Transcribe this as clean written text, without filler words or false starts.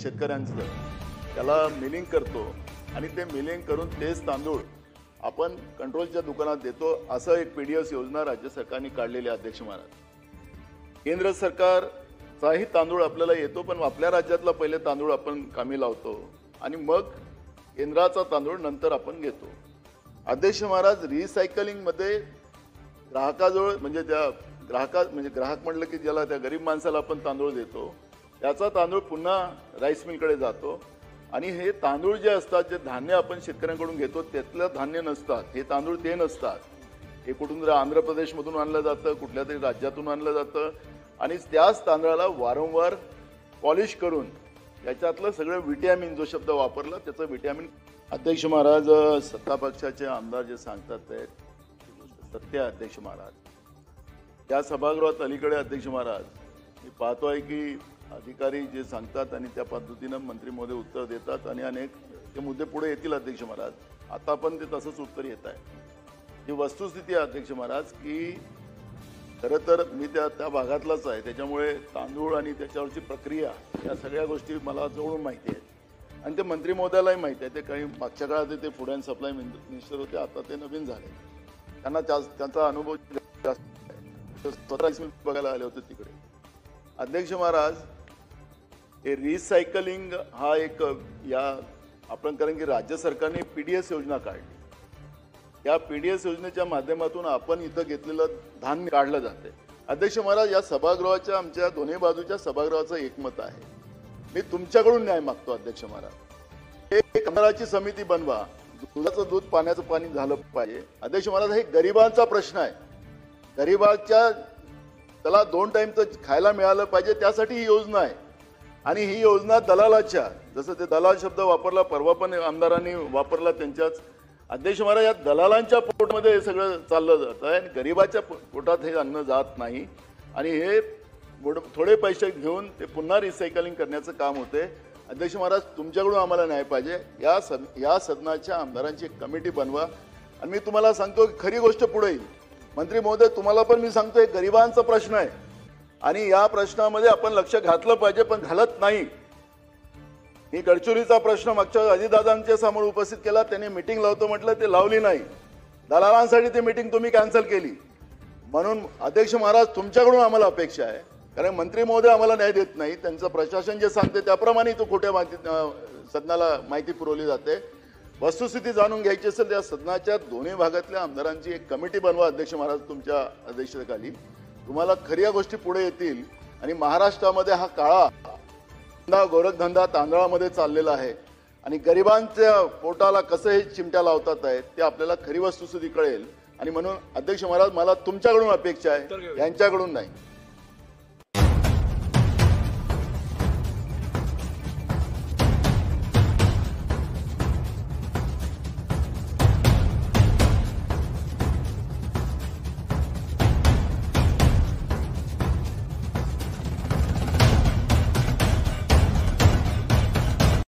शेतकऱ्यांचं त्याला मिलिंग करतो आणि ते मिलिंग करून तेच तांदूळ आपण कंट्रोलच्या दुकानात देतो, असं एक पीडीएस योजना राज्य सरकारने काढलेली आहे अध्यक्ष महाराज। केंद्र सरकारचाही तांदूळ आपल्याला येतो, पण आपल्या राज्यातला पहिले तांदूळ आपण कामी लावतो आणि मग केंद्राचा तांदूळ नंतर आपण घेतो। अध्यक्ष महाराज, रिसायकलिंगमध्ये ग्राहकाजवळ म्हणजे त्या ग्राहक म्हटलं की ज्याला त्या गरीब माणसाला आपण तांदूळ देतो, त्याचा तांदूळ पुन्हा राईस मिलकडे जातो आणि हे तांदूळ जे असतात, जे धान्य आपण शेतकऱ्यांकडून घेतो त्यातलं धान्य नसतात, हे तांदूळ ते नसतात। हे कुठून तरी आंध्र प्रदेशमधून आणलं जातं, कुठल्या तरी राज्यातून आणलं जातं आणि त्याच तांदळाला वारंवार पॉलिश करून याच्यातलं सगळं विटॅमिन, जो शब्द वापरला त्याचं विटॅमिन। अध्यक्ष महाराज, सत्ता पक्षाचे आमदार जे सांगतात ते सत्य आहे अध्यक्ष महाराज। त्या सभागृहात अलीकडे अध्यक्ष महाराज मी पाहतो आहे की अधिकारी जे सांगतात आणि त्या पद्धतीनं मंत्री महोदय उत्तर देतात आणि अनेक ते मुद्दे पुढे येतील अध्यक्ष महाराज। आता पण ते तसंच उत्तर येत आहे। ही वस्तुस्थिती आहे अध्यक्ष महाराज की खरं तर मी त्या भागातलाच आहे, त्याच्यामुळे तांदूळ आणि त्याच्यावरची प्रक्रिया या सगळ्या गोष्टी मला जवळून माहिती आहेत आणि ते मंत्री महोदयालाही माहिती आहे। ते काही मागच्या काळात ते फूड अँड सप्लाय मिनिस्टर होते, आता ते नवीन झाले, त्यांना त्यांचा अनुभव जास्त आहे। स्वतः बघायला आले होते तिकडे। अध्यक्ष महाराज, हे रिसायकलिंग हा एक या आपण कारण की राज्य सरकारने पीडीएस योजना काढली, या पीडीएस योजनेच्या माध्यमातून आपण इथं घेतलेलं धान्य काढलं जाते। अध्यक्ष महाराज, या सभागृहाच्या आमच्या दोन्ही बाजूच्या सभागृहाचं एकमत आहे। मी तुमच्याकडून न्याय मागतो अध्यक्ष महाराज, एक आमदाराची समिती बनवा, दुधाचं दूध पाण्याचं पाणी झालं पाहिजे। अध्यक्ष महाराज, हे गरिबांचा प्रश्न आहे, गरिबाच्या त्याला 2 टाइमचं खायला मिळालं पाहिजे, त्यासाठी ही योजना आहे आणि ही योजना दलालाच्या, जसं ते दलाल शब्द वापरला परवा पण आमदारांनी वापरला त्यांच्याच। अध्यक्ष महाराज, या दलालांच्या पोटमध्ये हे सगळं चाललं जातं आहे आणि गरिबाच्या पोटात हे अन्न जात नाही आणि हे थोडे पैसे घेऊन ते पुन्हा रिसायकलिंग करण्याचं काम होते। अध्यक्ष महाराज, तुमच्याकडून आम्हाला न्याय पाहिजे। या सदनाच्या आमदारांची एक कमिटी बनवा आणि मी तुम्हाला सांगतो की खरी गोष्ट पुढे येईल। मंत्री महोदय, तुम्हाला पण मी सांगतोय, गरिबांचा प्रश्न आहे आणि या प्रश्नामध्ये आपण लक्ष घातलं पाहिजे, पण घालत नाही। मी गडचिरोलीचा प्रश्न मागच्या अजितदादांच्या समोर उपस्थित केला, त्यांनी मीटिंग लावतो म्हटलं, ते लावली नाही, दलालांसाठी ती मीटिंग तुम्ही कॅन्सल केली। म्हणून अध्यक्ष महाराज, तुमच्याकडून आम्हाला अपेक्षा आहे, कारण मंत्री महोदय आम्हाला न्याय देत नाही, त्यांचं प्रशासन जे सांगते त्याप्रमाणे तो खोट्या सदनाला माहिती पुरवली जाते। वस्तुस्थिती जाणून घ्यायची असेल त्या सदनाच्या दोन्ही भागातल्या आमदारांची एक कमिटी बनवा अध्यक्ष महाराज, तुमच्या अध्यक्षतेखाली तुम्हाला खऱ्या गोष्टी पुढे येतील आणि महाराष्ट्रामध्ये हा काळा गोरखधंदा तांदळामध्ये चाललेला आहे आणि गरिबांच्या पोटाला कसं हे चिमट्या लावतात आहेत ते आपल्याला खरी वस्तुस्थिती कळेल आणि म्हणून अध्यक्ष महाराज, मला तुमच्याकडून अपेक्षा आहे, यांच्याकडून नाही।